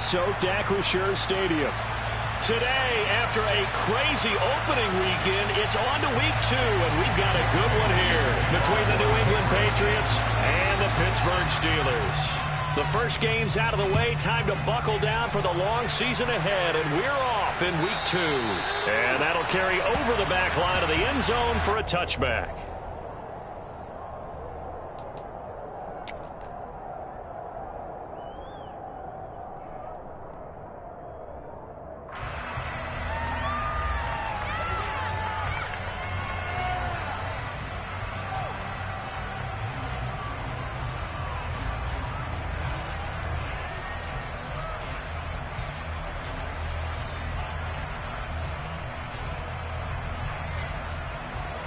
rain-soaked Acrisure Stadium. Today, after a crazy opening weekend, it's on to week 2, and we've got a good one here between the New England Patriots and the Pittsburgh Steelers. The first game's out of the way. Time to buckle down for the long season ahead, and we're off in week 2. And that'll carry over the back line of the end zone for a touchback.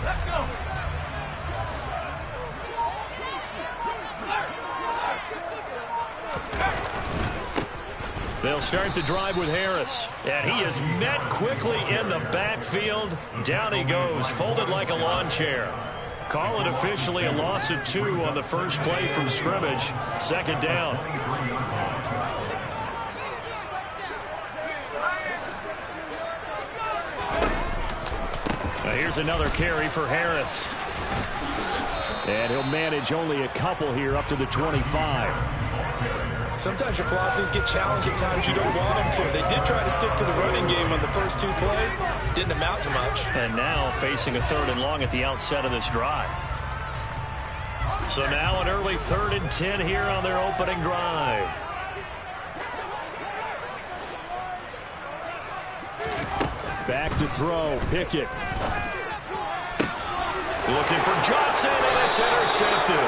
Let's go. They'll start the drive with Harris. And he is met quickly in the backfield. Down he goes, folded like a lawn chair. Call it officially a loss of 2 on the first play from scrimmage. Second down. Now here's another carry for Harris. And he'll manage only a couple here up to the 25. Sometimes your philosophies get challenged at times you don't want them to. They did try to stick to the running game on the first 2 plays. Didn't amount to much. And now facing a 3rd and long at the outset of this drive. So now an early 3rd and 10 here on their opening drive. Back to throw. Pickett. Looking for Johnson, and it's intercepted.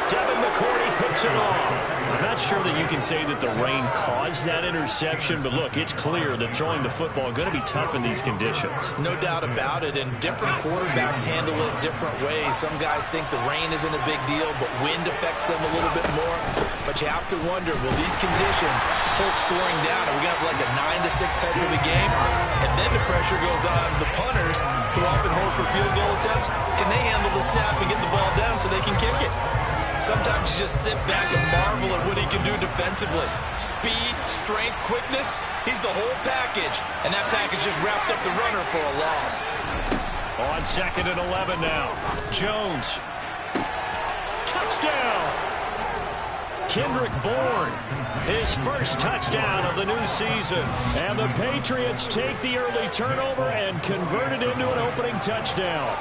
Devin McCourty picks it off. I'm not sure that you can say that the rain caused that interception, but look, it's clear that throwing the football is going to be tough in these conditions. No doubt about it, and different quarterbacks handle it different ways. Some guys think the rain isn't a big deal, but wind affects them a little bit more. But you have to wonder, will these conditions hold scoring down? Are we going to have like a 9-6 type of a game? And then the pressure goes on the punters, who often hold for field goal attempts. Can they handle the snap and get the ball down so they can kick it? Sometimes you just sit back and marvel at what he can do defensively. Speed, strength, quickness, he's the whole package. And that package just wrapped up the runner for a loss. On 2nd and 11 now. Jones. Touchdown! Kendrick Bourne, his first touchdown of the new season. And the Patriots take the early turnover and convert it into an opening touchdown.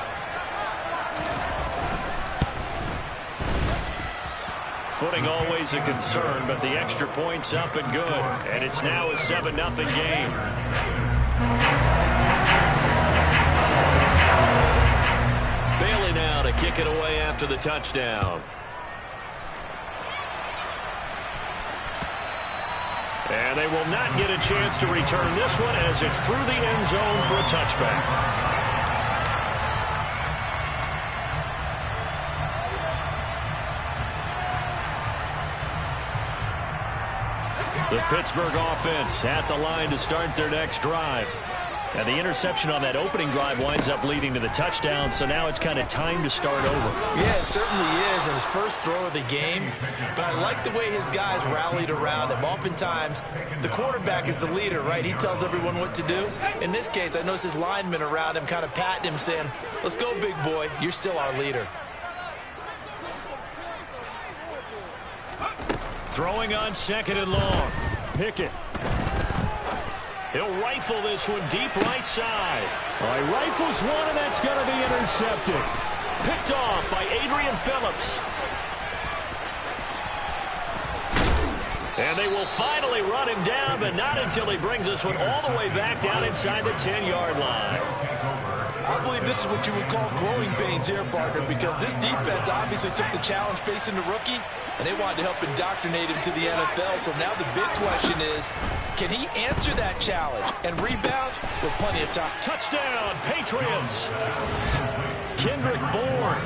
Footing always a concern, but the extra point's up and good. And it's now a 7-0 game. Bailey now to kick it away after the touchdown. And they will not get a chance to return this one as it's through the end zone for a touchback. The Pittsburgh offense at the line to start their next drive. And the interception on that opening drive winds up leading to the touchdown, so now it's kind of time to start over. Yeah, it certainly is, and his first throw of the game. But I like the way his guys rallied around him. Oftentimes, the quarterback is the leader, right? He tells everyone what to do. In this case, I noticed his linemen around him kind of patting him, saying, "Let's go, big boy. You're still our leader." Throwing on 2nd and long. Pickett. He'll rifle this one deep right side. Well, he rifles one, and that's going to be intercepted. Picked off by Adrian Phillips. And they will finally run him down, but not until he brings this one all the way back down inside the 10-yard line. I believe this is what you would call growing pains here, partner, because this defense obviously took the challenge facing the rookie, and they wanted to help indoctrinate him to the NFL. So now the big question is, can he answer that challenge and rebound with plenty of time? Touchdown, Patriots! Kendrick Bourne.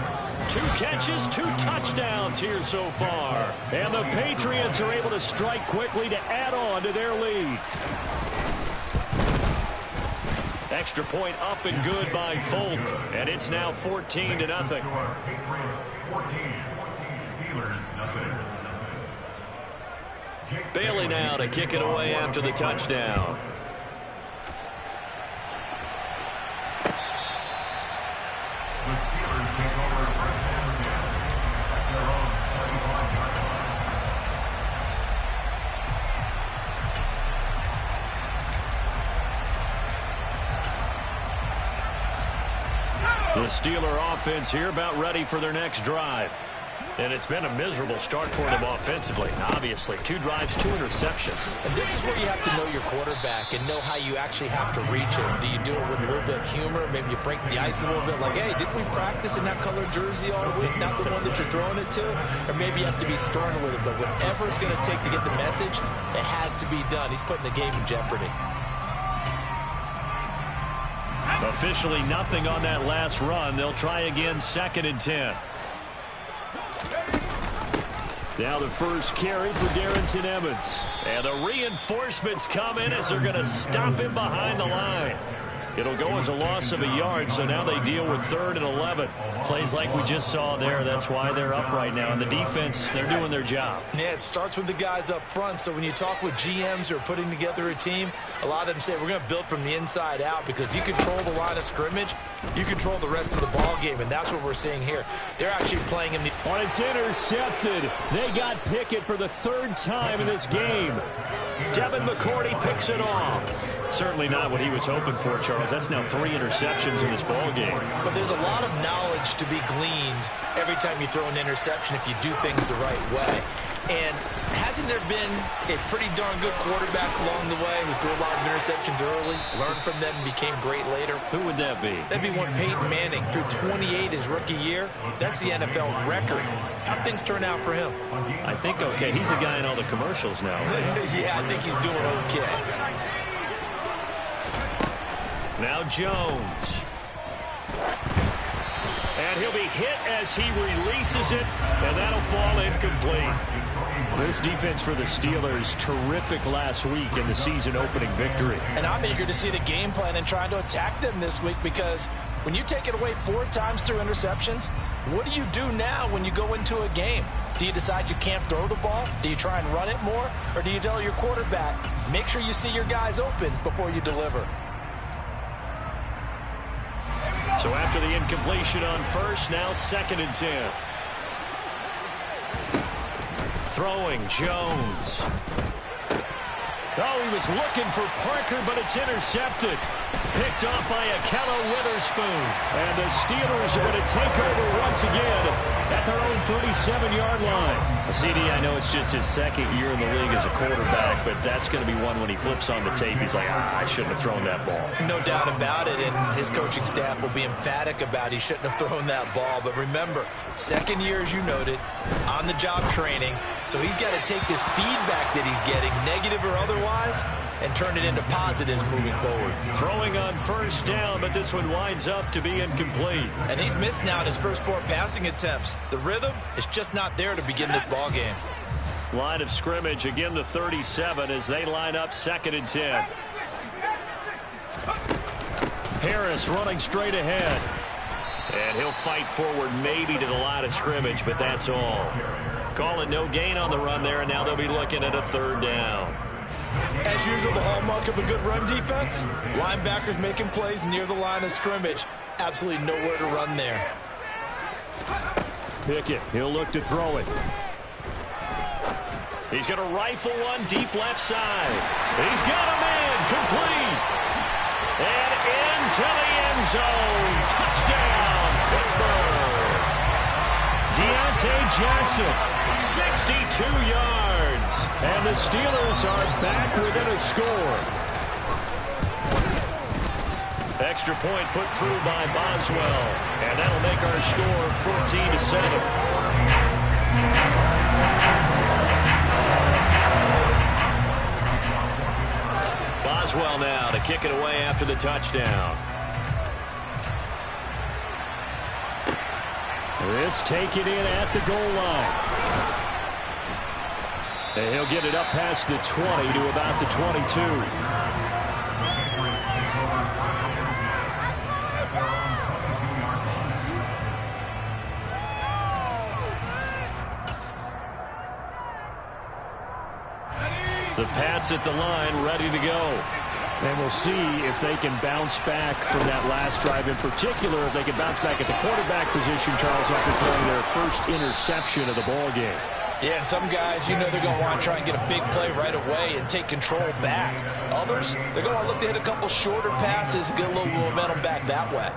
2 catches, 2 touchdowns here so far. And the Patriots are able to strike quickly to add on to their lead. Extra point up and good by Folk. And it's now 14-0. Bailey now to kick it away after the touchdown. The Steeler offense here about ready for their next drive. And it's been a miserable start for them offensively. Obviously, 2 drives, 2 interceptions. And this is where you have to know your quarterback and know how you actually have to reach him. Do you do it with a little bit of humor? Maybe you break the ice a little bit like, hey, didn't we practice in that colored jersey all week, not the one that you're throwing it to? Or maybe you have to be stern with it. But whatever it's going to take to get the message, it has to be done. He's putting the game in jeopardy. Officially nothing on that last run. They'll try again, 2nd and 10. Now the first carry for Darrington Evans. And the reinforcements come in as they're going to stop him behind the line. It'll go as a loss of a yard, so now they deal with 3rd and 11. Plays like we just saw there. That's why they're up right now. And the defense, they're doing their job. Yeah, it starts with the guys up front. So when you talk with GMs who are putting together a team, a lot of them say we're going to build from the inside out, because if you control the line of scrimmage, you control the rest of the ball game, and that's what we're seeing here. They're actually playing in the... When it's intercepted, they got Pickett for the 3rd time in this game. Devin McCourty picks it off. Certainly not what he was hoping for, Charles. That's now 3 interceptions in this ball game. But there's a lot of knowledge to be gleaned every time you throw an interception if you do things the right way. And hasn't there been a pretty darn good quarterback along the way who threw a lot of interceptions early, learned from them, and became great later? Who would that be? That'd be one Peyton Manning. Threw 28 his rookie year. That's the NFL record. How'd things turn out for him? I think okay. He's the guy in all the commercials now. Right? Yeah, I think he's doing okay. Now Jones. And he'll be hit as he releases it, and that'll fall incomplete. This defense for the Steelers, terrific last week in the season-opening victory. And I'm eager to see the game plan and trying to attack them this week, because when you take it away 4 times through interceptions, what do you do now when you go into a game? Do you decide you can't throw the ball? Do you try and run it more? Or do you tell your quarterback, make sure you see your guys open before you deliver? So after the incompletion on first, now 2nd and 10. Throwing Jones. Oh, he was looking for Parker, but it's intercepted. Picked off by Akello Witherspoon. And the Steelers are going to take over once again at their own 37-yard line. CD, I know it's just his 2nd year in the league as a quarterback, but that's going to be one when he flips on the tape. He's like, I shouldn't have thrown that ball. No doubt about it, and his coaching staff will be emphatic about he shouldn't have thrown that ball. But remember, 2nd year, as you noted, on-the-job training. So he's got to take this feedback that he's getting, negative or otherwise, and turn it into positives moving forward. Throwing on first down, but this one winds up to be incomplete. And he's missed now in his first 4 passing attempts. The rhythm is just not there to begin this ball game. Line of scrimmage, again the 37 as they line up 2nd and 10. Harris running straight ahead. And he'll fight forward maybe to the line of scrimmage, but that's all. Call it no gain on the run there, and now they'll be looking at a 3rd down. As usual, the hallmark of a good run defense, linebackers making plays near the line of scrimmage. Absolutely nowhere to run there. Pickett, he'll look to throw it. He's going to rifle one deep left side. He's got a man, complete. And into the end zone. Touchdown, Pittsburgh. Deontay Jackson, 62 yards. And the Steelers are back within a score. Extra point put through by Boswell. And that'll make our score 14-7. Boswell now to kick it away after the touchdown. This taken in at the goal line. And he'll get it up past the 20 to about the 22. The Pats at the line, ready to go. And we'll see if they can bounce back from that last drive. In particular, if they can bounce back at the quarterback position, Charles, after throwing their first interception of the ball game. Yeah, and some guys, you know they're going to want to try and get a big play right away and take control back. Others, they're going to look to hit a couple shorter passes and get a little momentum back that way.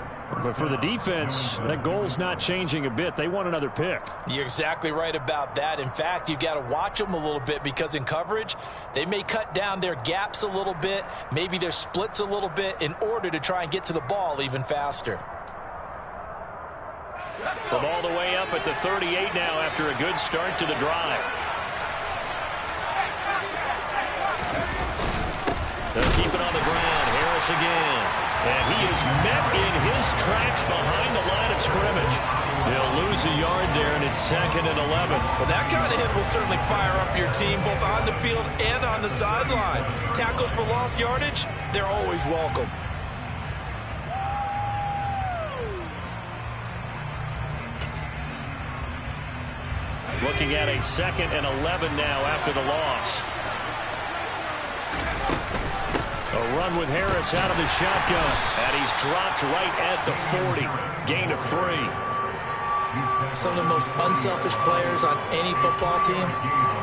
But for the defense, that goal's not changing a bit. They want another pick. You're exactly right about that. In fact, you've got to watch them a little bit because in coverage, they may cut down their gaps a little bit, maybe their splits a little bit in order to try and get to the ball even faster. From all the way up at the 38 now after a good start to the drive. They'll keep it on the ground. Harris again. And he is met in his tracks behind the line of scrimmage. He'll lose a yard there, and it's 2nd and 11. Well, that kind of hit will certainly fire up your team, both on the field and on the sideline. Tackles for lost yardage, they're always welcome. Looking at a 2nd and 11 now after the loss. A run with Harris out of the shotgun. And he's dropped right at the 40. Gain of 3. Some of the most unselfish players on any football team,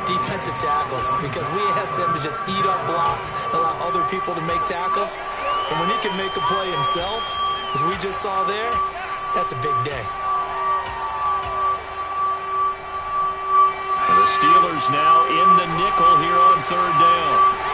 defensive tackles, because we ask them to just eat up blocks and allow other people to make tackles. And when he can make a play himself, as we just saw there, that's a big day. And the Steelers now in the nickel here on 3rd down.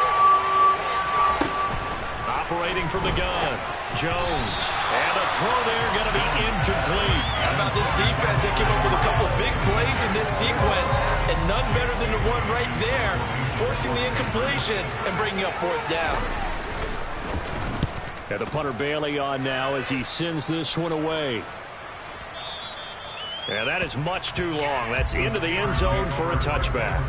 Operating from the gun, Jones. And a throw there going to be incomplete. How about this defense? They came up with a couple of big plays in this sequence, and none better than the one right there, forcing the incompletion and bringing up 4th down. And the punter Bailey on now as he sends this one away. And that is much too long. That's into the end zone for a touchback.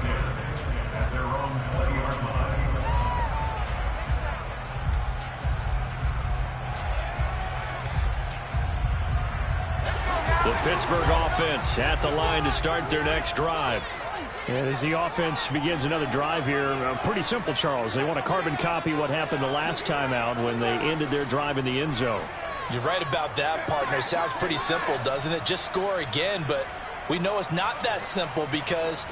The Pittsburgh offense at the line to start their next drive. And as the offense begins another drive here, pretty simple, Charles. They want to carbon copy what happened the last time out when they ended their drive in the end zone. You're right about that, partner. Sounds pretty simple, doesn't it? Just score again, but we know it's not that simple because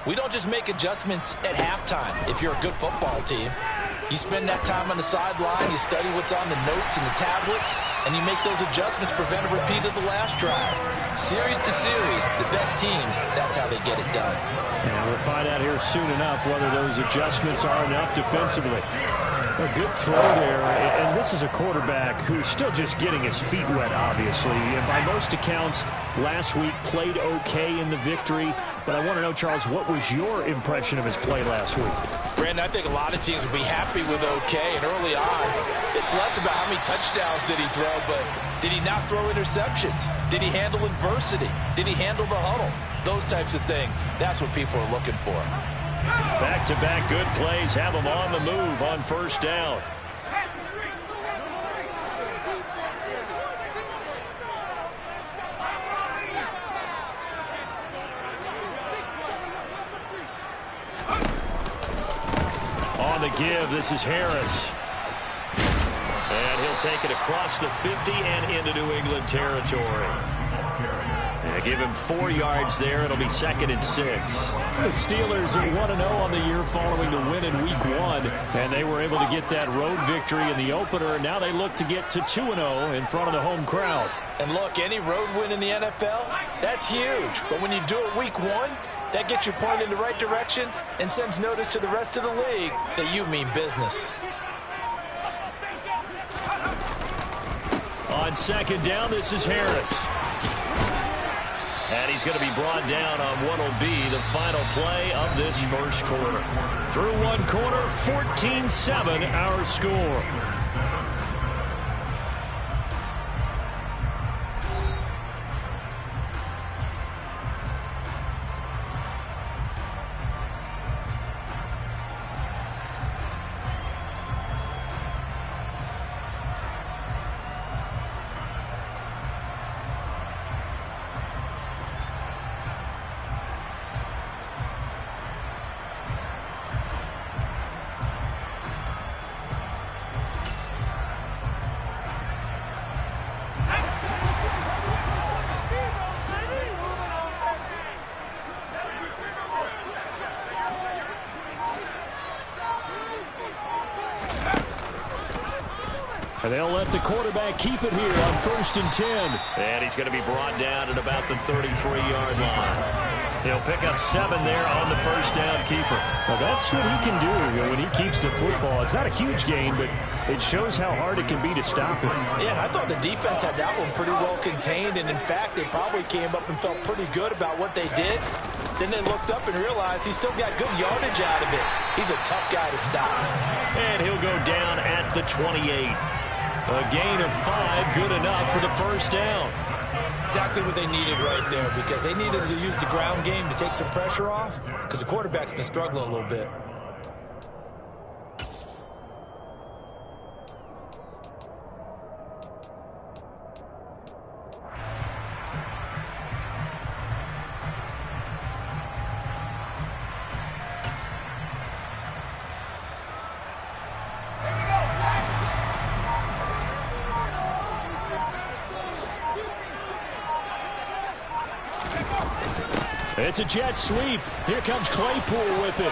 we don't just make adjustments at halftime if you're a good football team. You spend that time on the sideline, you study what's on the notes and the tablets, and you make those adjustments, prevent a repeat of the last drive. Series to series, the best teams, that's how they get it done. And we'll find out here soon enough whether those adjustments are enough defensively. A good throw there, and this is a quarterback who's still just getting his feet wet, obviously. And by most accounts, last week played okay in the victory. But I want to know, Charles, what was your impression of his play last week? Brandon, I think a lot of teams would be happy with okay. And early on, it's less about how many touchdowns did he throw, but did he not throw interceptions? Did he handle adversity? Did he handle the huddle? Those types of things. That's what people are looking for. Back-to-back good plays have them on the move on 1st down. On the give, this is Harris. And he'll take it across the 50 and into New England territory. They give him 4 yards there. It'll be 2nd and 6. The Steelers 1-0 on the year following the win in Week 1. And they were able to get that road victory in the opener. Now they look to get to 2-0 in front of the home crowd. And look, any road win in the NFL, that's huge. But when you do it Week 1, that gets you pointed in the right direction and sends notice to the rest of the league that you mean business. On 2nd down, this is Harris. And he's going to be brought down on what will be the final play of this first quarter. Through one quarter, 14-7 our score. And they'll let the quarterback keep it here on 1st and 10. And he's going to be brought down at about the 33-yard line. He'll pick up 7 there on the first down keeper. Well, that's what he can do when he keeps the football. It's not a huge gain, but it shows how hard it can be to stop him. Yeah, and I thought the defense had that one pretty well contained, and in fact, they probably came up and felt pretty good about what they did. Then they looked up and realized he still got good yardage out of it. He's a tough guy to stop. And he'll go down at the 28. A gain of 5, good enough for the first down. Exactly what they needed right there, because they needed to use the ground game to take some pressure off, because the quarterback's been struggling a little bit. It's a jet sweep. Here comes Claypool with it.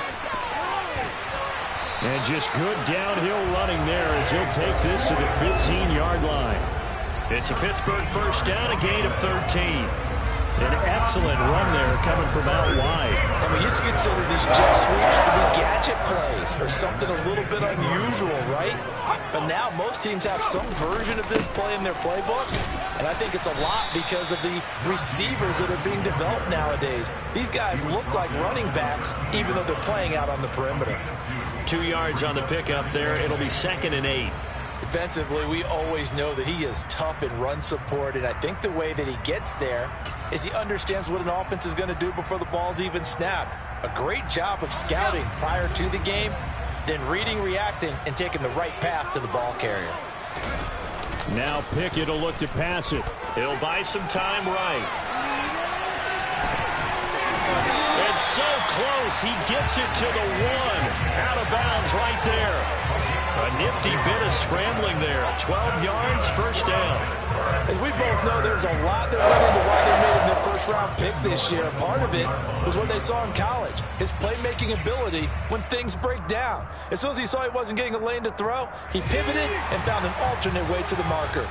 And just good downhill running there as he'll take this to the 15-yard line. It's a Pittsburgh first down, a gain of 13. An excellent run there coming from out wide. And we used to consider these jet sweeps to be gadget plays or something a little bit unusual, right? But now most teams have some version of this play in their playbook. And I think it's a lot because of the receivers that are being developed nowadays. These guys look like running backs even though they're playing out on the perimeter. 2 yards on the pickup there. It'll be 2nd and 8. Defensively, we always know that he is tough in run support, and I think the way that he gets there is he understands what an offense is going to do before the ball's even snapped. A great job of scouting prior to the game, then reading, reacting, and taking the right path to the ball carrier. Now Pickett will look to pass it. He'll buy some time right. It's so close. He gets it to the 1. Out of bounds right there. A nifty bit of scrambling there. 12 yards, first down. As we both know, there's a lot that went into why they made him their first-round pick this year. Part of it was what they saw in college, his playmaking ability when things break down. As soon as he saw he wasn't getting a lane to throw, he pivoted and found an alternate way to the marker.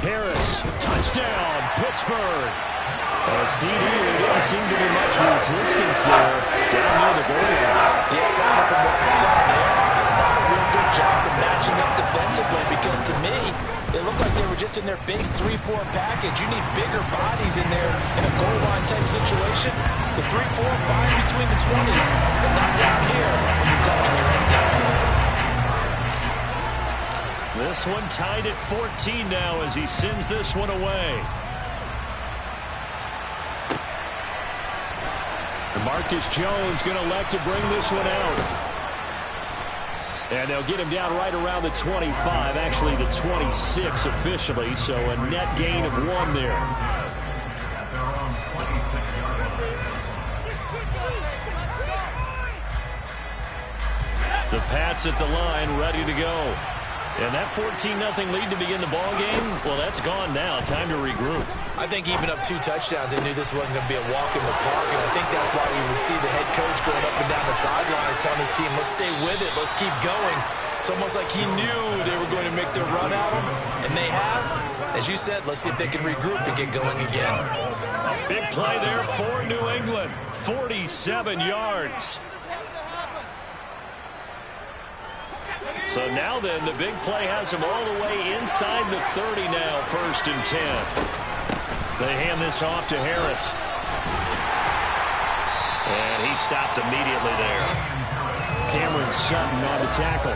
Harris, touchdown, Pittsburgh. CD, there didn't seem to be much resistance there down near the goal line. Yeah, from what we saw there, not a real good job of matching up defensively because to me, they looked like they were just in their base 3-4 package. You need bigger bodies in there in a goal line type situation. The 3-4, fine between the 20s, but not down here when you're going in your end zone. This one tied at 14 now as he sends this one away. Marcus Jones going to elect to bring this one out. And they'll get him down right around the 25, actually the 26 officially, so a net gain of 1 there. The Pats at the line, ready to go. And that 14-0 lead to begin the ball game, well, that's gone now. Time to regroup. I think even up 2 touchdowns, they knew this wasn't going to be a walk in the park, and I think that's why we would see the head coach going up and down the sidelines telling his team, let's stay with it, let's keep going. It's almost like he knew they were going to make their run at him, and they have. As you said, let's see if they can regroup and get going again. Big play there for New England, 47 yards. So now then, the big play has him all the way inside the 30 now, 1st and 10. They hand this off to Harris. And he stopped immediately there. Cameron Sutton on the tackle.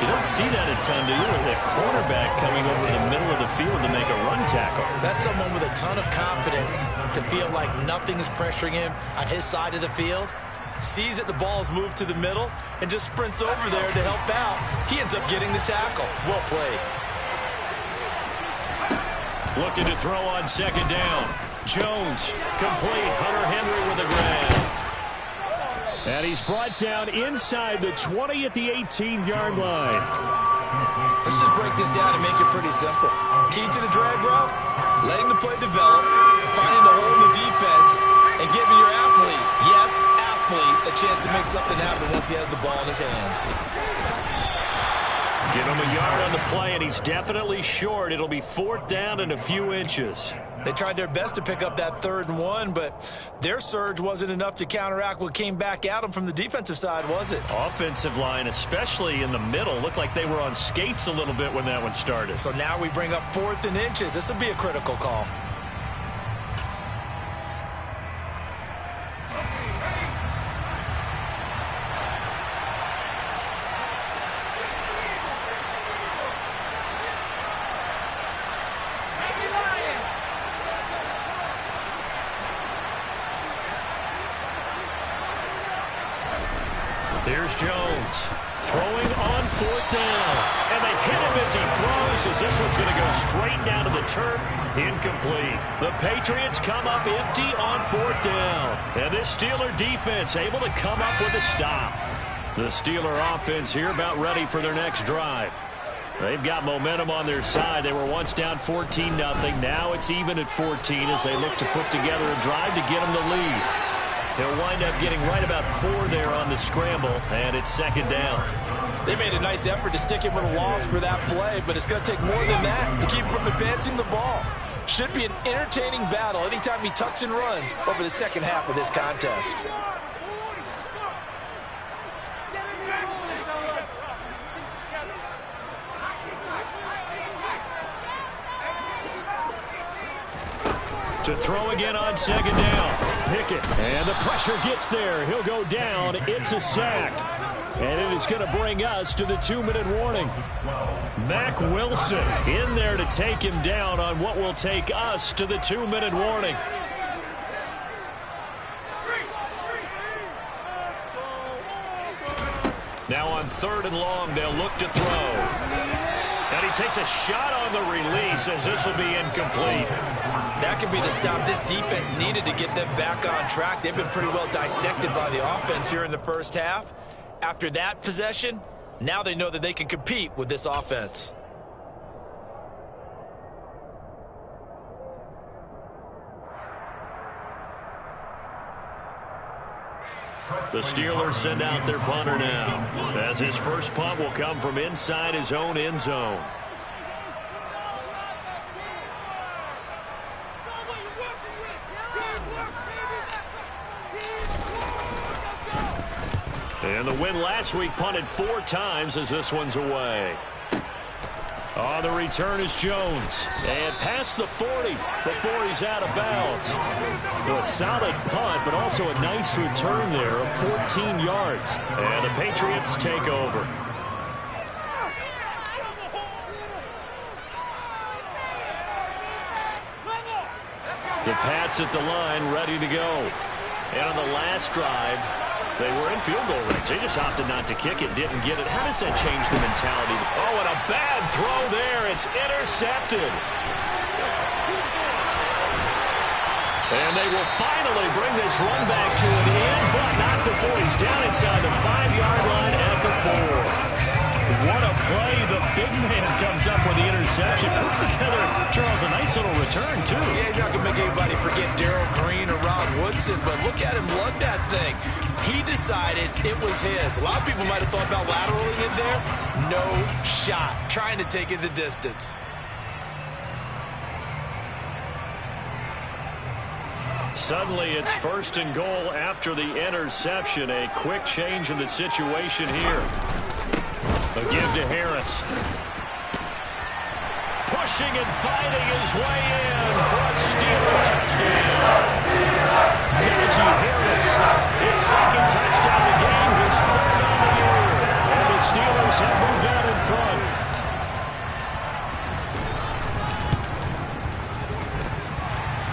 You don't see that a ton, do you? With a quarterback coming over the middle of the field to make a run tackle. That's someone with a ton of confidence to feel like nothing is pressuring him on his side of the field. Sees that the ball's moved to the middle and just sprints over there to help out. He ends up getting the tackle. Well played. Looking to throw on 2nd down. Jones, complete. Hunter Henry with a grab. And he's brought down inside the 20 at the 18-yard line. Let's just break this down and make it pretty simple. Key to the drag route, letting the play develop, finding the hole in the defense, and giving your athlete, yes, athlete, get the chance to make something happen once he has the ball in his hands. Give him a yard on the play, and he's definitely short. It'll be 4th down and a few inches. They tried their best to pick up that 3rd and 1, but their surge wasn't enough to counteract what came back at them from the defensive side, was it? Offensive line, especially in the middle, looked like they were on skates a little bit when that one started. So now we bring up 4th and inches. This will be a critical call. Here's Jones throwing on 4th down. And they hit him as he throws, as this one's going to go straight down to the turf. Incomplete. The Patriots come up empty on 4th down. And this Steeler defense able to come up with a stop. The Steeler offense here about ready for their next drive. They've got momentum on their side. They were once down 14-0. Now it's even at 14 as they look to put together a drive to get them the lead. He'll wind up getting right about 4 there on the scramble, and it's 2nd down. They made a nice effort to stick him with a loss for that play, but it's going to take more than that to keep him from advancing the ball. Should be an entertaining battle anytime he tucks and runs over the second half of this contest. To throw again on 2nd down. Pickett, and the pressure gets there. He'll go down. It's a sack. And it is going to bring us to the 2-minute warning. Mack Wilson in there to take him down on what will take us to the 2-minute warning. Now on 3rd and long, they'll look to throw. And he takes a shot on the release as this will be incomplete. That could be the stop this defense needed to get them back on track. They've been pretty well dissected by the offense here in the first half. After that possession, now they know that they can compete with this offense. The Steelers send out their punter now, as his first punt will come from inside his own end zone. And the win last week punted 4 times as this one's away. On the return is Jones. And past the 40 before he's out of bounds. A solid punt, but also a nice return there of 14 yards. And the Patriots take over. The Pats at the line, ready to go. And on the last drive, they were in field goal range. They just opted not to kick it, didn't get it. How does that change the mentality? Oh, and a bad throw there. It's intercepted. And they will finally bring this run back to an end, but not before he's down inside the 5-yard line at the 4. What a play. The big man comes up with the interception. Puts together, Charles, a nice little return, too. Yeah, he's not going to make anybody forget Darrell Green or Rod Woodson, but look at him lug that thing. He decided it was his. A lot of people might have thought about lateraling in there. No shot. Trying to take it the distance. Suddenly, it's 1st and goal after the interception. A quick change in the situation here. A give to Harris. Pushing and fighting his way in for a Steeler touchdown. Najee Harris, his 2nd touchdown of the game, his 3rd on the year. And the Steelers have moved out in front.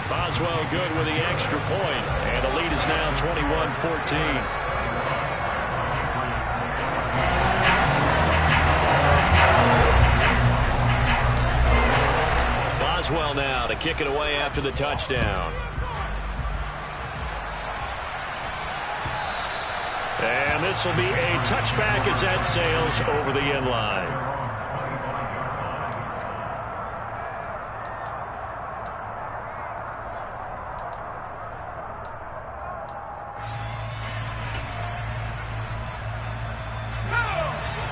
Boswell good with the extra point, and the lead is now 21-14. Boswell now to kick it away after the touchdown. And this will be a touchback as that sails over the end line.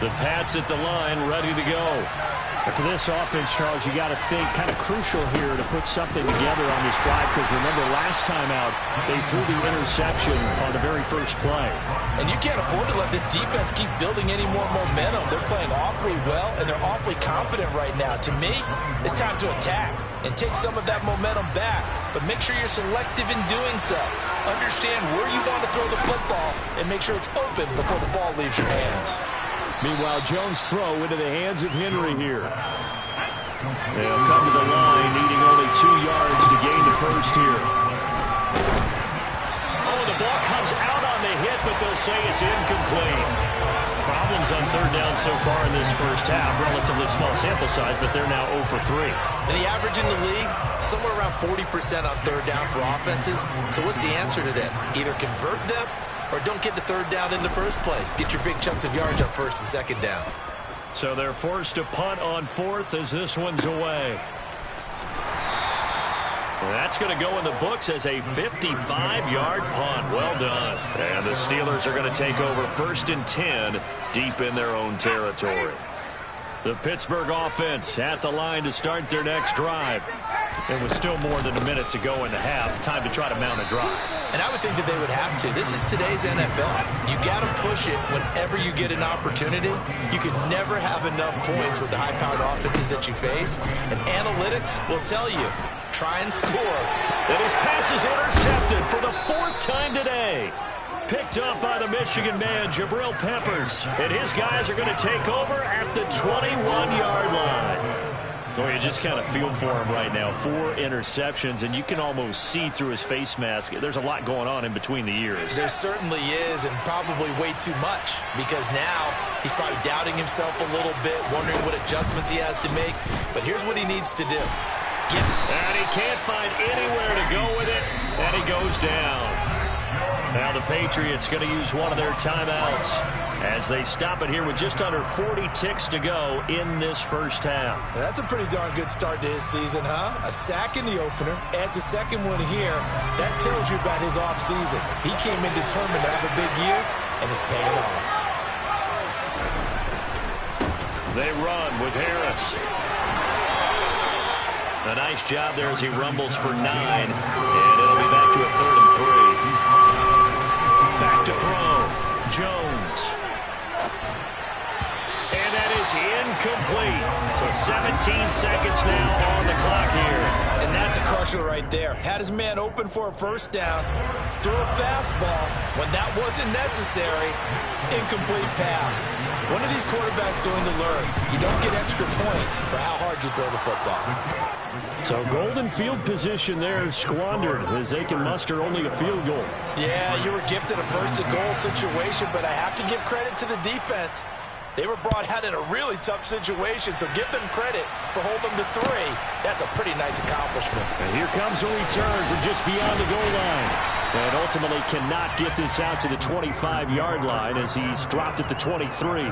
The Pats at the line, ready to go. And for this offense, Charles, you got to think kind of crucial here to put something together on this drive, because remember last time out, they threw the interception on the very first play. And you can't afford to let this defense keep building any more momentum. They're playing awfully well, and they're awfully confident right now. To me, it's time to attack and take some of that momentum back. But make sure you're selective in doing so. Understand where you want to throw the football and make sure it's open before the ball leaves your hands. Meanwhile, Jones' throw into the hands of Henry here. They'll come to the line, needing only 2 yards to gain the first here. Oh, the ball comes out on the hit, but they'll say it's incomplete. Problems on third down so far in this first half. Relatively small sample size, but they're now 0 for 3. And the average in the league, somewhere around 40% on third down for offenses. So what's the answer to this? Either convert them or don't get the third down in the first place. Get your big chunks of yards on first and second down. So they're forced to punt on fourth as this one's away. That's going to go in the books as a 55-yard punt. Well done. And the Steelers are going to take over 1st and 10 deep in their own territory. The Pittsburgh offense at the line to start their next drive. And with still more than a minute to go in the half, time to try to mount a drive. And I would think that they would have to. This is today's NFL. You got to push it whenever you get an opportunity. You can never have enough points with the high-powered offenses that you face. And analytics will tell you, try and score. And his pass is intercepted for the 4th time today. Picked up by the Michigan man, Jabril Peppers. And his guys are going to take over at the 21-yard line. Well, you just kind of feel for him right now. 4 interceptions, and you can almost see through his face mask. There's a lot going on in between the ears. There certainly is, and probably way too much, because now he's probably doubting himself a little bit, wondering what adjustments he has to make. But here's what he needs to do. And he can't find anywhere to go with it, and he goes down. Now the Patriots going to use one of their timeouts as they stop it here with just under 40 ticks to go in this first half. That's a pretty darn good start to his season, huh? A sack in the opener, adds a second one here. That tells you about his offseason. He came in determined to have a big year, and it's paying off. They run with Harris. A nice job there as he rumbles for 9, and it'll be back to a 3rd and 3. Back to throw. Jones. And that is incomplete. So 17 seconds now on the clock here. And that's a crusher right there. Had his man open for a first down. Threw a fastball when that wasn't necessary. Incomplete pass. When are these quarterbacks going to learn? You don't get extra points for how hard you throw the football. So golden field position there squandered as they can muster only a field goal. Yeah, you were gifted a first-and-goal situation, but I have to give credit to the defense. They were brought out in a really tough situation, so give them credit for holding them to 3. That's a pretty nice accomplishment. And here comes a return from just beyond the goal line. And ultimately cannot get this out to the 25-yard line as he's dropped at the 23.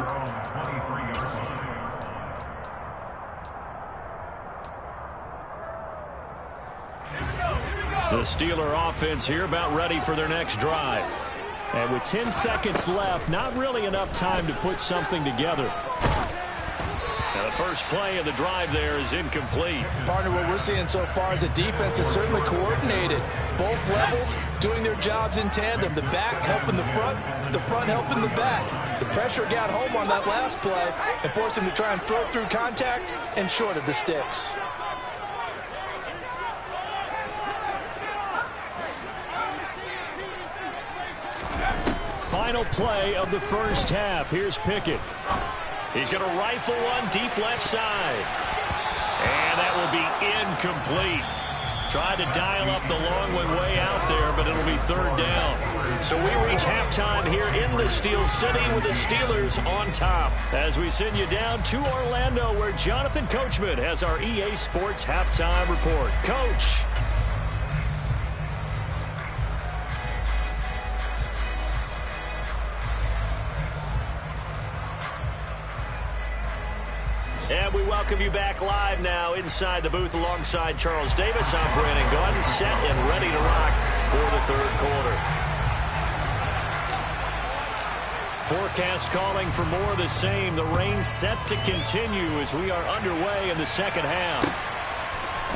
The Steeler offense here about ready for their next drive. And with 10 seconds left, not really enough time to put something together. Now the first play of the drive there is incomplete. Partner, what we're seeing so far is a defense is certainly coordinated. Both levels doing their jobs in tandem. The back helping the front helping the back. The pressure got home on that last play and forced him to try and throw through contact and short of the sticks. Final play of the first half. Here's Pickett. He's going to rifle one deep left side. And that will be incomplete. Tried to dial up the long one way out there, but it'll be 3rd down. So we reach halftime here in the Steel City with the Steelers on top. As we send you down to Orlando, where Jonathan Coachman has our EA Sports halftime report. Coach. And we welcome you back live now inside the booth alongside Charles Davis. I'm Brandon Gaudin, set and ready to rock for the 3rd quarter. Forecast calling for more of the same. The rain set to continue as we are underway in the second half.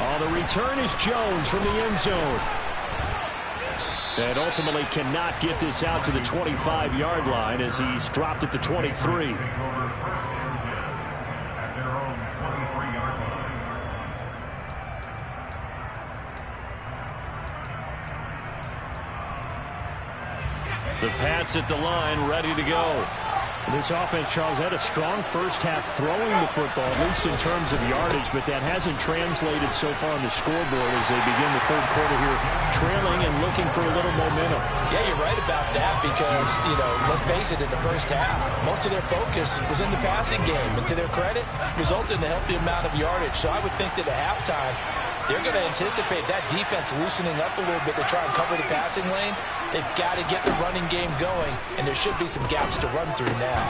Oh, the return is Jones from the end zone. And ultimately cannot get this out to the 25-yard line as he's dropped at the 23. The Pats at the line, ready to go. This offense, Charles, had a strong first half throwing the football, at least in terms of yardage, but that hasn't translated so far on the scoreboard as they begin the third quarter here, trailing and looking for a little momentum. Yeah, you're right about that because, let's face it, in the first half, most of their focus was in the passing game. And to their credit, resulted in a healthy amount of yardage. So I would think that at halftime, they're going to anticipate that defense loosening up a little bit to try and cover the passing lanes. They've got to get the running game going, and there should be some gaps to run through now.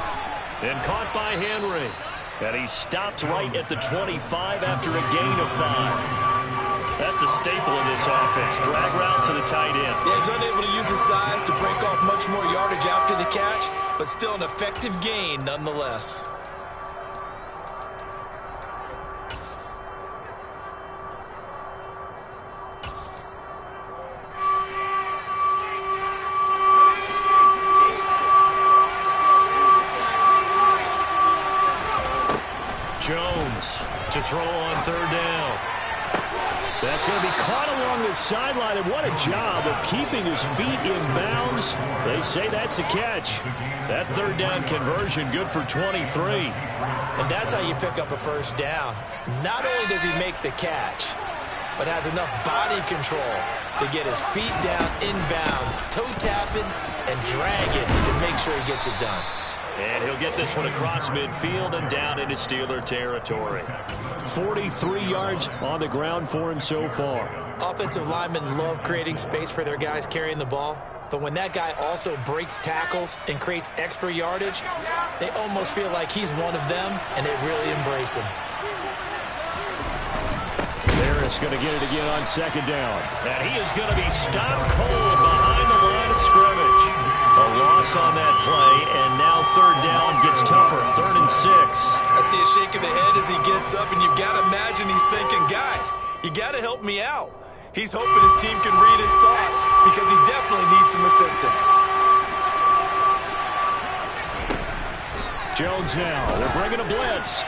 And caught by Henry. And he stopped right at the 25 after a gain of 5. That's a staple of this offense. Drag route to the tight end. Yeah, he's unable to use his size to break off much more yardage after the catch, but still an effective gain nonetheless. Jones to throw on third down. That's going to be caught along the sideline, and what a job of keeping his feet in bounds. They say that's a catch. That third down conversion good for 23. And that's how you pick up a first down. Not only does he make the catch, but has enough body control to get his feet down in bounds, toe tapping and dragging to make sure he gets it done. And he'll get this one across midfield and down into Steeler territory. 43 yards on the ground for him so far. Offensive linemen love creating space for their guys carrying the ball. But when that guy also breaks tackles and creates extra yardage, they almost feel like he's one of them, and they really embrace him. Harris going to get it again on second down. And he is going to be stopped cold behind the line of scrimmage. A loss on that play, and now third down gets tougher. 3rd and 6. I see a shake of the head as he gets up, and you've got to imagine he's thinking, guys, you got to help me out. He's hoping his team can read his thoughts because he definitely needs some assistance. Jones now. They're bringing a blitz.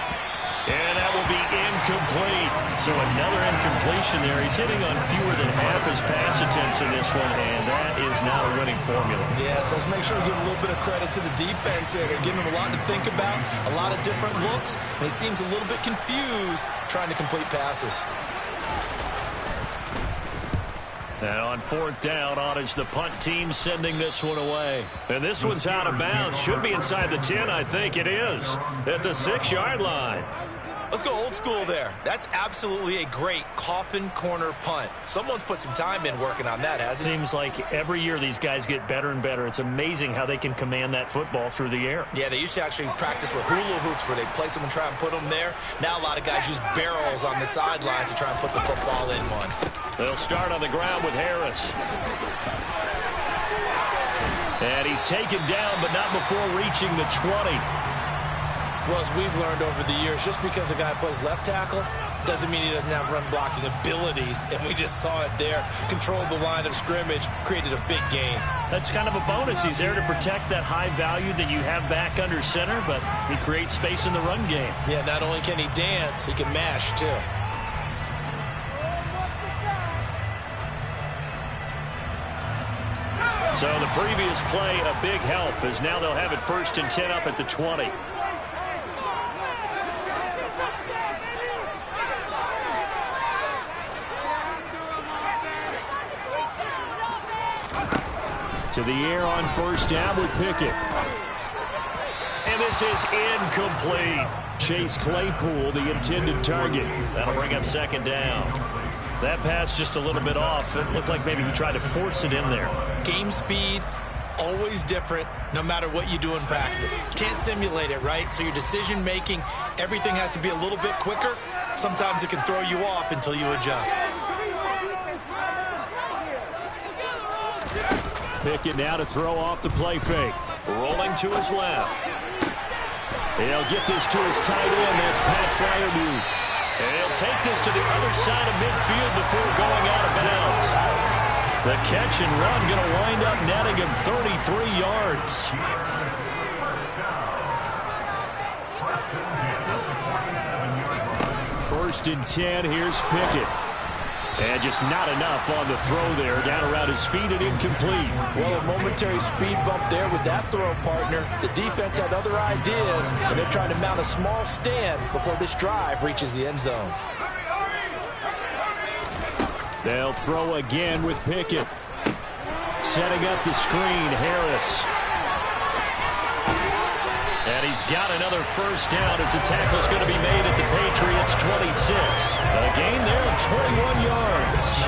And that will be incomplete. So another incompletion there. He's hitting on fewer than half his pass attempts in this one, and that is not a winning formula. Yes, let's make sure we give a little bit of credit to the defense here. They're giving him a lot to think about, a lot of different looks, and he seems a little bit confused trying to complete passes. And on 4th down, on is the punt team sending this one away. And this one's out of bounds. Should be inside the 10, I think it is. At the 6-yard line. Let's go old school there. That's absolutely a great coffin corner punt. Someone's put some time in working on that, hasn't it? Seems like every year these guys get better and better. It's amazing how they can command that football through the air. Yeah, they used to actually practice with hula hoops where they place them and try and put them there. Now a lot of guys use barrels on the sidelines to try and put the football in one. They'll start on the ground with Harris. And he's taken down, but not before reaching the 20. Well, as we've learned over the years, just because a guy plays left tackle doesn't mean he doesn't have run-blocking abilities, and we just saw it there. Controlled the line of scrimmage, created a big gain. That's kind of a bonus. He's there to protect that high value that you have back under center, but he creates space in the run game. Yeah, not only can he dance, he can mash, too. So the previous play, a big help, as now they'll have it 1st and 10 up at the 20. To the air on 1st down with Pickett. And this is incomplete. Chase Claypool, the intended target. That'll bring up 2nd down. That pass just a little bit off. It looked like maybe he tried to force it in there. Game speed, always different, no matter what you do in practice. Can't simulate it, right? So your decision-making, everything has to be a little bit quicker. Sometimes it can throw you off until you adjust. Pickett now to throw off the play fake. Rolling to his left. He'll get this to his tight end. That's Pat Fryermuth. And he'll take this to the other side of midfield before going out of bounds. The catch and run going to wind up netting him 33 yards. First and 10, here's Pickett. And just not enough on the throw there. Down around his feet and incomplete. Well, a momentary speed bump there with that throw, partner. The defense had other ideas, and they're trying to mount a small stand before this drive reaches the end zone. They'll throw again with Pickett. Setting up the screen, Harris. And he's got another first down as the tackle's going to be made at the Patriots' 26. A gain there of 21 yards.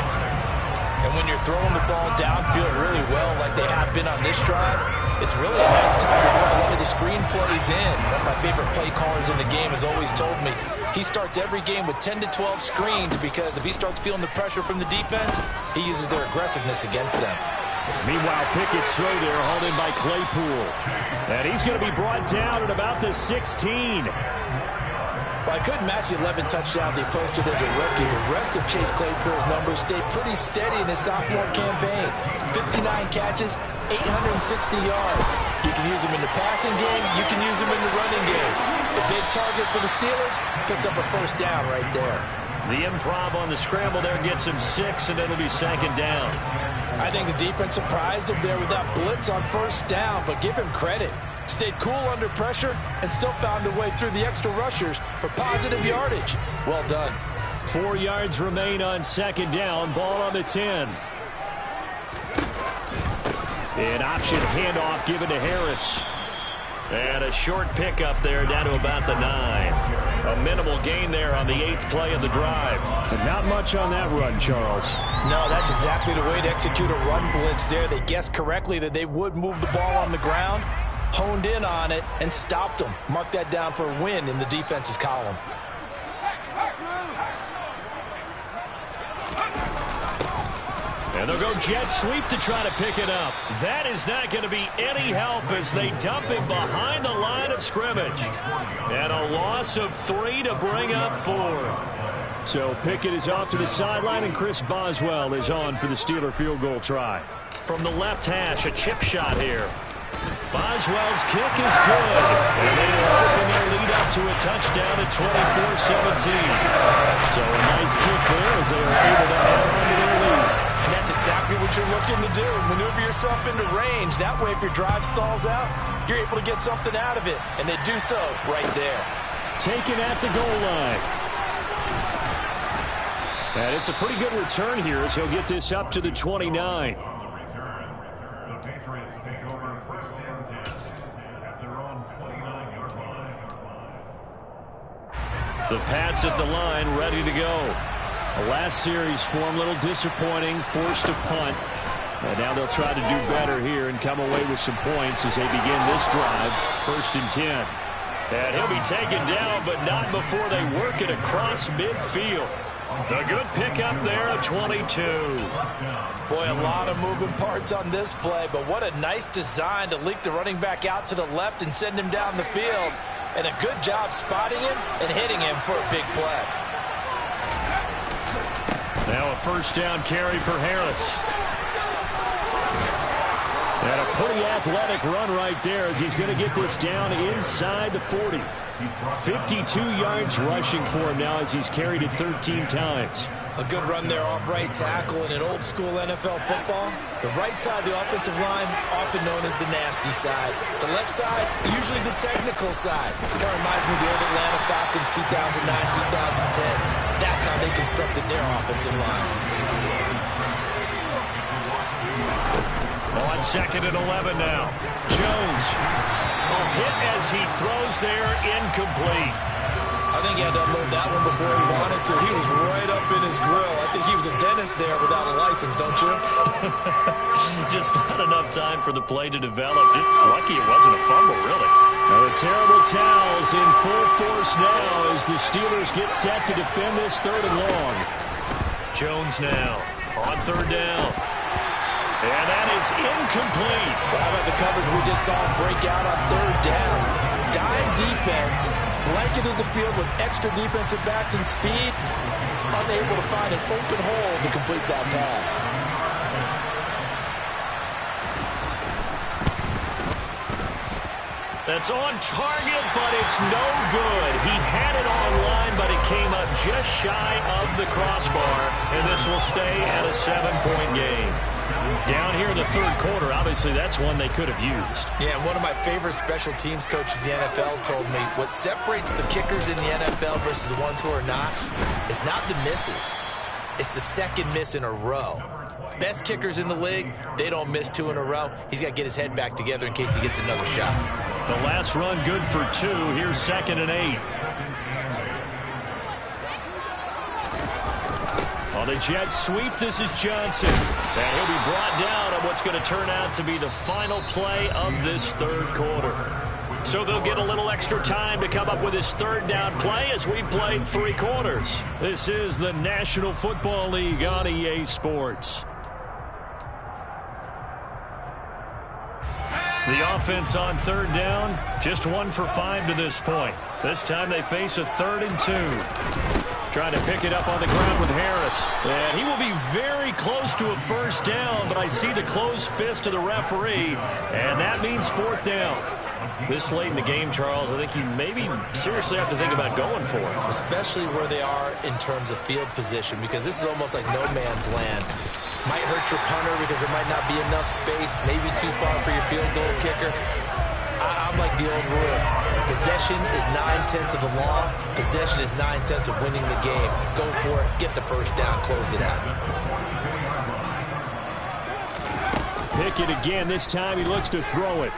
And when you're throwing the ball downfield really well like they have been on this drive, it's really a nice time to run a lot of the screen plays in. One of my favorite play callers in the game has always told me he starts every game with 10 to 12 screens because if he starts feeling the pressure from the defense, he uses their aggressiveness against them. Meanwhile, Pickett's throw there hauled in by Claypool. And he's going to be brought down at about the 16. Well, I couldn't match the 11 touchdowns he posted as a rookie. The rest of Chase Claypool's numbers stayed pretty steady in his sophomore campaign. 59 catches, 860 yards. You can use him in the passing game. You can use him in the running game. The big target for the Steelers picks up a first down right there. The improv on the scramble there gets him 6, and it'll be second down. I think the defense surprised him there with that blitz on first down, but give him credit. Stayed cool under pressure and still found a way through the extra rushers for positive yardage. Well done. 4 yards remain on second down. Ball on the 10. An option handoff given to Harris. And a short pickup there down to about the 9. A minimal gain there on the 8th play of the drive. But not much on that run, Charles. No, that's exactly the way to execute a run blitz there. They guessed correctly that they would move the ball on the ground, honed in on it, and stopped them. Mark that down for a win in the defense's column. And they'll go jet sweep to try to pick it up. That is not going to be any help as they dump him behind the line of scrimmage. And a loss of 3 to bring up 4. So Pickett is off to the sideline, and Chris Boswell is on for the Steeler field goal try. From the left hash, a chip shot here. Boswell's kick is good. And they will open their lead up to a touchdown at 24-17. So a nice kick there as they are able to add on to their lead. And that's exactly what you're looking to do. Maneuver yourself into range. That way, if your drive stalls out, you're able to get something out of it. And they do so right there. Taken at the goal line. And it's a pretty good return here as he'll get this up to the 29. The Pats at the line, ready to go. The last series for him, a little disappointing, forced a punt. And now they'll try to do better here and come away with some points as they begin this drive. First and 10. And he'll be taken down, but not before they work it across midfield. The good pickup there at 22. Boy, a lot of moving parts on this play, but what a nice design to leak the running back out to the left and send him down the field. And a good job spotting him and hitting him for a big play. Now a first down carry for Harris. And a pretty athletic run right there as he's going to get this down inside the 40. 52 yards rushing for him now as he's carried it 13 times. A good run there off right tackle in an old-school NFL football. The right side of the offensive line, often known as the nasty side. The left side, usually the technical side. Kind of reminds me of the old Atlanta Falcons 2009-2010. That's how they constructed their offensive line. On second and 11 now. Jones. A hit as he throws there, incomplete. I think he had to unload that one before he wanted to. He was right up in his grill. I think he was a dentist there without a license, don't you? Just not enough time for the play to develop. Just lucky it wasn't a fumble, really. The terrible towels in full force now as the Steelers get set to defend this third and long. Jones now on third down. And that is incomplete. Well, how about the coverage we just saw break out on third down? Dime defense, blanketed the field with extra defensive backs and speed, unable to find an open hole to complete that pass. That's on target, but it's no good. He had it online, but it came up just shy of the crossbar, and this will stay at a 7-point game. Down here in the third quarter, obviously that's one they could have used. Yeah, one of my favorite special teams coaches in the NFL told me what separates the kickers in the NFL versus the ones who are not is not the misses. It's the second miss in a row. Best kickers in the league, they don't miss 2 in a row. He's got to get his head back together in case he gets another shot. The last run good for 2. Here's 2nd and 8. On the jet sweep, this is Johnson. And he'll be brought down on what's going to turn out to be the final play of this third quarter. So they'll get a little extra time to come up with his third down play as we've played 3 quarters. This is the National Football League on EA Sports. The offense on third down, just 1 for 5 to this point. This time they face a 3rd and 2. Trying to pick it up on the ground with Harris. And he will be very close to a first down, but I see the closed fist of the referee, and that means 4th down. This late in the game, Charles, I think you maybe seriously have to think about going for it. Especially where they are in terms of field position, because this is almost like no man's land. Might hurt your punter because there might not be enough space, maybe too far for your field goal kicker. I'm like the old rule. Possession is 9/10 of the law. Possession is 9/10 of winning the game. Go for it. Get the first down. Close it out. Pickett again. This time he looks to throw it.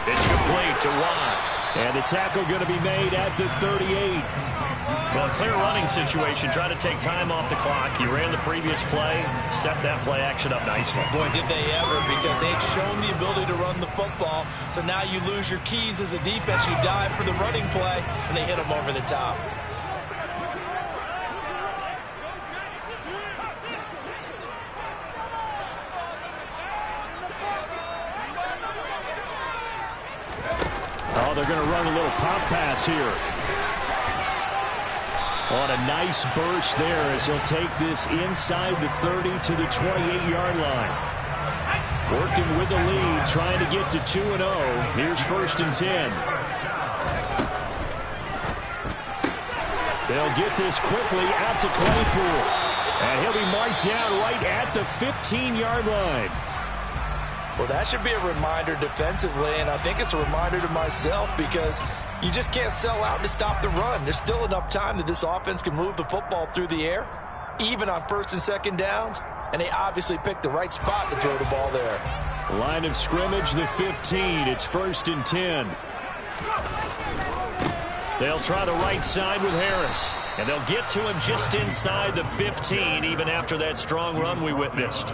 It's complete to Watt. And the tackle going to be made at the 38. Well, a clear running situation. Try to take time off the clock. You ran the previous play. Set that play action up nicely. Boy, did they ever, because they'd shown the ability to run the football. So now you lose your keys as a defense. You dive for the running play, and they hit them over the top. Oh, they're going to run a little pop pass here. On a nice burst there as he'll take this inside the 30 to the 28-yard line. Working with the lead, trying to get to 2-0. Here's 1st and 10. They'll get this quickly out to Claypool. And he'll be marked down right at the 15-yard line. Well, that should be a reminder defensively, and I think it's a reminder to myself because you just can't sell out to stop the run. There's still enough time that this offense can move the football through the air, even on 1st and 2nd downs, and they obviously picked the right spot to throw the ball there. Line of scrimmage, the 15. It's 1st and 10. They'll try the right side with Harris, and they'll get to him just inside the 15, even after that strong run we witnessed.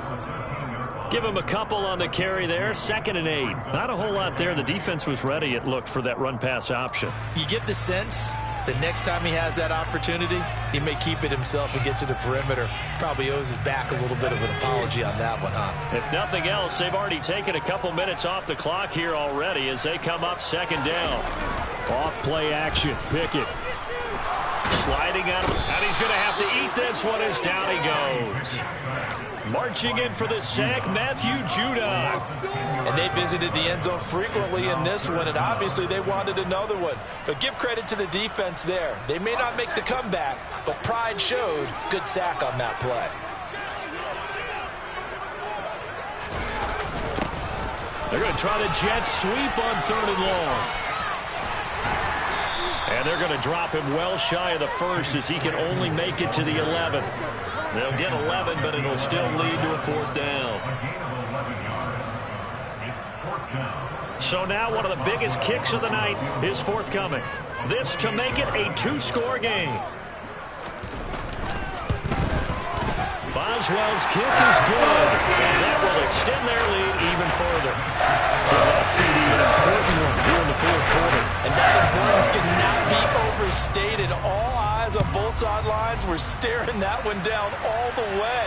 Give him a couple on the carry there. 2nd and 8. Not a whole lot there. The defense was ready, it looked, for that run-pass option. You get the sense that next time he has that opportunity, he may keep it himself and get to the perimeter. Probably owes his back a little bit of an apology on that one, huh? If nothing else, they've already taken a couple minutes off the clock here already as they come up 2nd down. Off play action. Pickett sliding out, and he's going to have to eat this one as down he goes. Marching in for the sack, Matthew Judon. And they visited the end zone frequently in this one, and obviously they wanted another one. But give credit to the defense there. They may not make the comeback, but pride showed. Good sack on that play. They're going to try the jet sweep on 3rd and long. And they're going to drop him well shy of the 1st as he can only make it to the 11. They'll get 11, but it'll still lead to a 4th down. So now one of the biggest kicks of the night is forthcoming. This to make it a 2-score game. Boswell's kick is good, and that will extend their lead even further. So that's an important one here in the 4th quarter. And that importance cannot be overstated. All eyes guys on both sidelines were staring that one down all the way.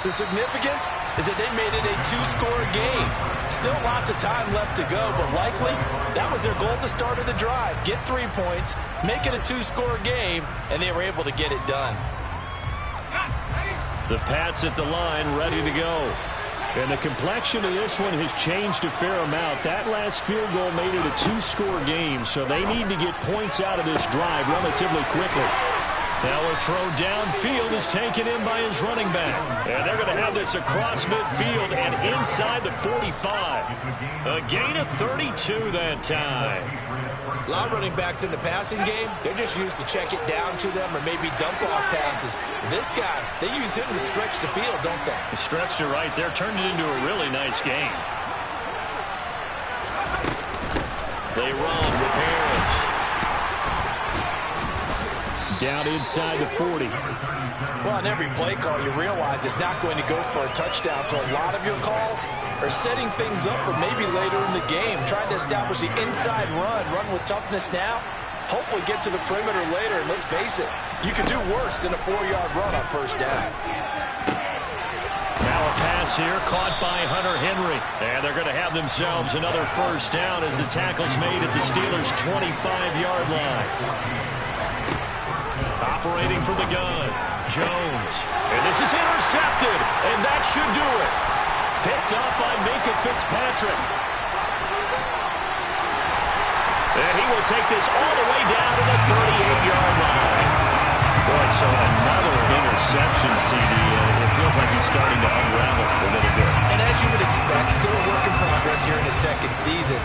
The significance is that they made it a two-score game. Still lots of time left to go, but likely that was their goal at the start of the drive. Get 3 points, make it a two-score game, and they were able to get it done. The Pats at the line, ready to go. And the complexion of this one has changed a fair amount. That last field goal made it a two-score game, so they need to get points out of this drive relatively quickly. Now a throw downfield is taken in by his running back. And they're going to have this across midfield and inside the 45. A gain of 32 that time. A lot of running backs in the passing game, they're just used to check it down to them or maybe dump off passes. This guy, they use him to stretch the field, don't they? Stretched it right there, turned it into a really nice game. They run with Harris. Down inside the 40. Well, on every play call, you realize it's not going to go for a touchdown, so a lot of your calls are setting things up for maybe later in the game, trying to establish the inside run with toughness now, hopefully get to the perimeter later, and let's face it, you could do worse than a 4-yard run on first down. Now a pass here, caught by Hunter Henry, and they're going to have themselves another first down as the tackle's made at the Steelers' 25-yard line. Operating from the gun, Jones. And this is intercepted, and that should do it. Picked up by Minkah Fitzpatrick. And he will take this all the way down to the 38-yard line. Boy, so another interception, CD. It feels like he's starting to unravel a little bit. And as you would expect, still a work in progress here in his second season.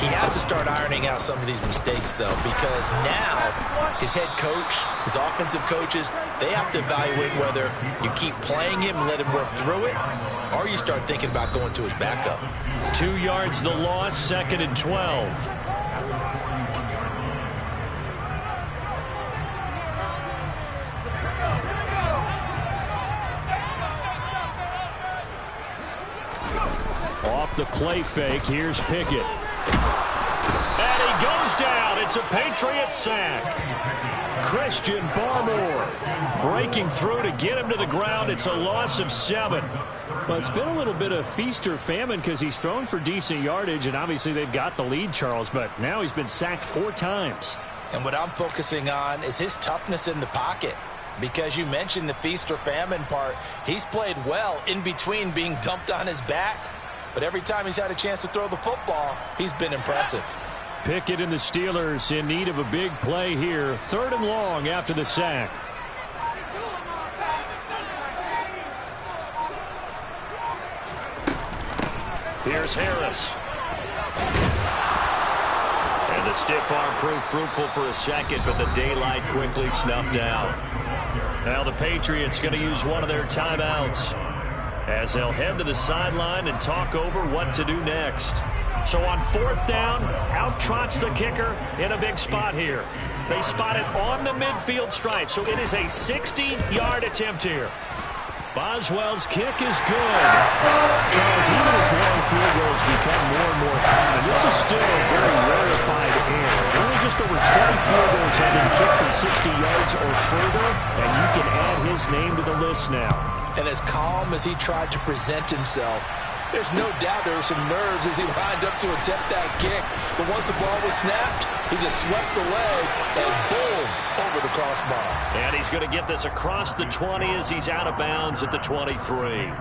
He has to start ironing out some of these mistakes, though, because now his head coach, his offensive coaches, they have to evaluate whether you keep playing him and let him work through it, or you start thinking about going to his backup. 2 yards the loss, 2nd and 12. Off the play fake, here's Pickett. And he goes down. It's a Patriot sack. Christian Barmore breaking through to get him to the ground. It's a loss of 7. Well, it's been a little bit of feast or famine because he's thrown for decent yardage, and obviously they've got the lead, Charles, but now he's been sacked 4 times. And what I'm focusing on is his toughness in the pocket. Because you mentioned the feast or famine part, he's played well in between being dumped on his back. But every time he's had a chance to throw the football, he's been impressive. Pickett and the Steelers in need of a big play here. 3rd and long after the sack. Here's Harris. And the stiff arm proved fruitful for a second, but the daylight quickly snuffed out. Now the Patriots going to use one of their timeouts as they'll head to the sideline and talk over what to do next. So on 4th down, out trots the kicker in a big spot here. They spot it on the midfield stripe, so it is a 60-yard attempt here. Boswell's kick is good. Charles, even as long field goals become more and more common, this is still a very rarefied air. Only just over 20 field goals have been kicked from 60 yards or further, and you can add his name to the list now. And as calm as he tried to present himself, there's no doubt there were some nerves as he lined up to attempt that kick. But once the ball was snapped, he just swept the leg and boom, over the crossbar. And he's going to get this across the 20 as he's out of bounds at the 23.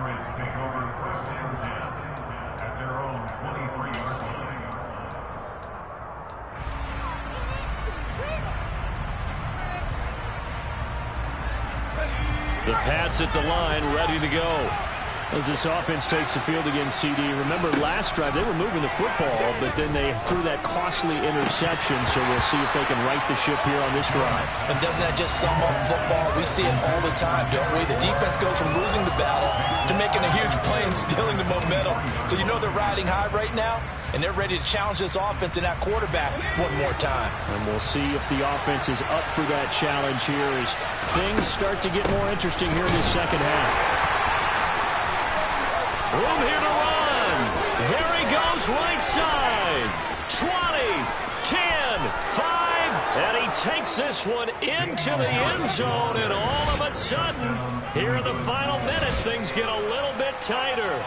The Pats at the line, ready to go. As this offense takes the field against CD. Remember last drive, they were moving the football, but then they threw that costly interception, so we'll see if they can right the ship here on this drive. And doesn't that just sum up football? We see it all the time, don't we? The defense goes from losing the battle to making a huge play and stealing the momentum. So you know they're riding high right now, and they're ready to challenge this offense and that quarterback one more time. And we'll see if the offense is up for that challenge here as things start to get more interesting here in the second half. Room here to run. There he goes, right side. 20, 10, 5, and he takes Gets this one into the end zone, and all of a sudden, here in the final minute, things get a little bit tighter.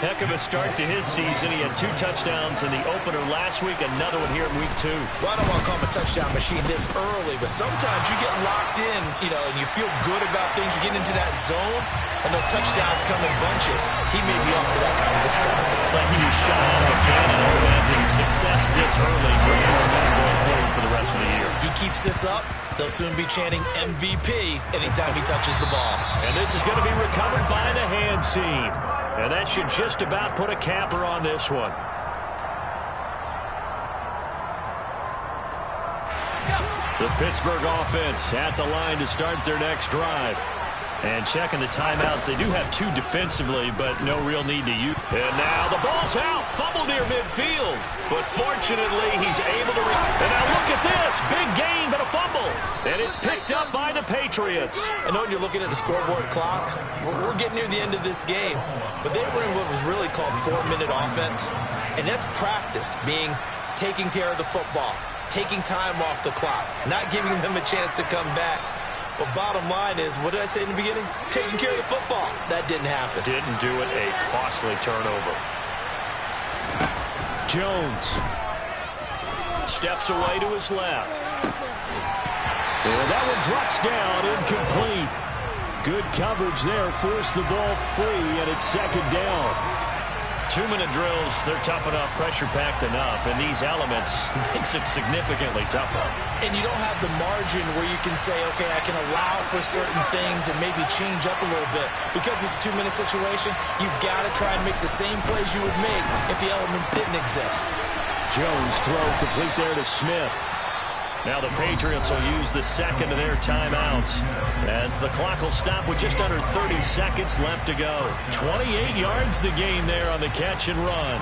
Heck of a start to his season. He had 2 touchdowns in the opener last week, another one here in week 2. Well, I don't want to call him a touchdown machine this early, but sometimes you get locked in, and you feel good about things. You get into that zone, and those touchdowns come in bunches. He may be up to that kind of a start. Like he was shot out of a cannon. I would imagine success this early, bringing momentum going forward for the rest of the year. He keeps this up, they'll soon be chanting MVP anytime he touches the ball. And this is going to be recovered by the hands team. And that should just about put a capper on this one. The Pittsburgh offense at the line to start their next drive. And checking the timeouts, they do have 2 defensively, but no real need to use. And now the ball's out, fumble near midfield. But fortunately, he's able to... And now look at this, big gain, but a fumble. And it's picked up by the Patriots. I know when you're looking at the scoreboard clock, we're getting near the end of this game. But they were in what was really called 4-minute offense. And that's practice, being taking care of the football, taking time off the clock, not giving them a chance to come back. But bottom line is, what did I say in the beginning? Taking care of the football. That didn't happen. Didn't do it. A costly turnover. Jones steps away to his left. And that one drops down, incomplete. Good coverage there. Forced the ball free, and it's 2nd down. 2-minute drills, they're tough enough, pressure-packed enough, and these elements makes it significantly tougher. And you don't have the margin where you can say, okay, I can allow for certain things and maybe change up a little bit. Because it's a 2-minute situation, you've got to try and make the same plays you would make if the elements didn't exist. Jones throw complete there to Smith. Now the Patriots will use the 2nd of their timeouts as the clock will stop with just under 30 seconds left to go. 28 yards the game there on the catch and run.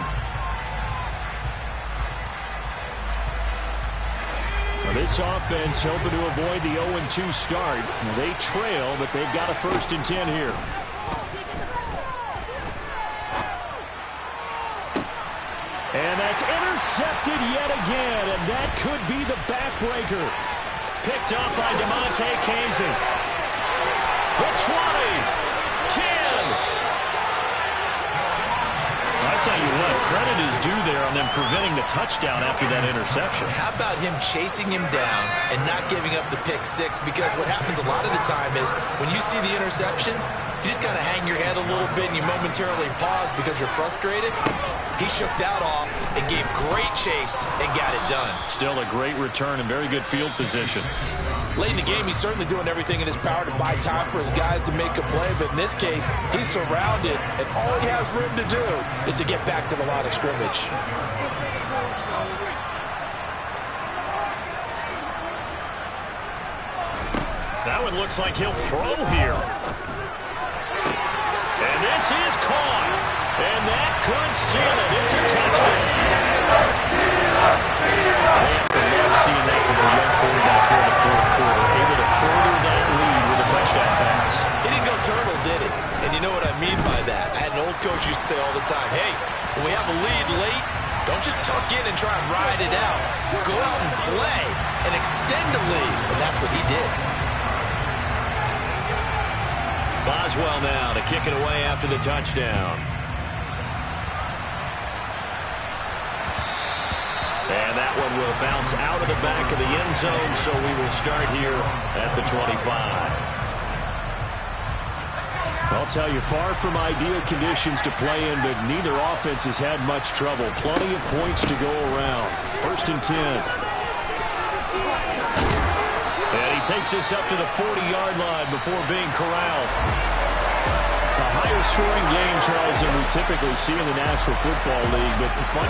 Now this offense hoping to avoid the 0-2 start. Now they trail, but they've got a 1st and 10 here. And that's intercepted yet again, and that could be the backbreaker. Picked up by DeMonte Casey. The 20, 10. I tell you what, credit is due there on them preventing the touchdown after that interception. How about him chasing him down and not giving up the pick 6? Because what happens a lot of the time is when you see the interception, you just kind of hang your head a little bit and you momentarily pause because you're frustrated. He shook that off and gave great chase and got it done. Still a great return and very good field position. Late in the game, he's certainly doing everything in his power to buy time for his guys to make a play. But in this case, he's surrounded, and all he has room to do is to get back to the line of scrimmage. That one looks like he'll throw here. And this is caught. And that could seal it. It's a touchdown. They love seeing that from a young quarterback here in the 4th quarter. Able to further that lead with a touchdown pass. He didn't go turtle, did he? And you know what I mean by that. I had an old coach used to say all the time, hey, when we have a lead late, don't just tuck in and try and ride it out. Go out and play and extend the lead. And that's what he did. Boswell now to kick it away after the touchdown. And that one will bounce out of the back of the end zone, so we will start here at the 25. I'll tell you, far from ideal conditions to play in, but neither offense has had much trouble. Plenty of points to go around. 1st and 10. And he takes this up to the 40-yard line before being corralled. A higher scoring game, Charles, than we typically see in the National Football League, but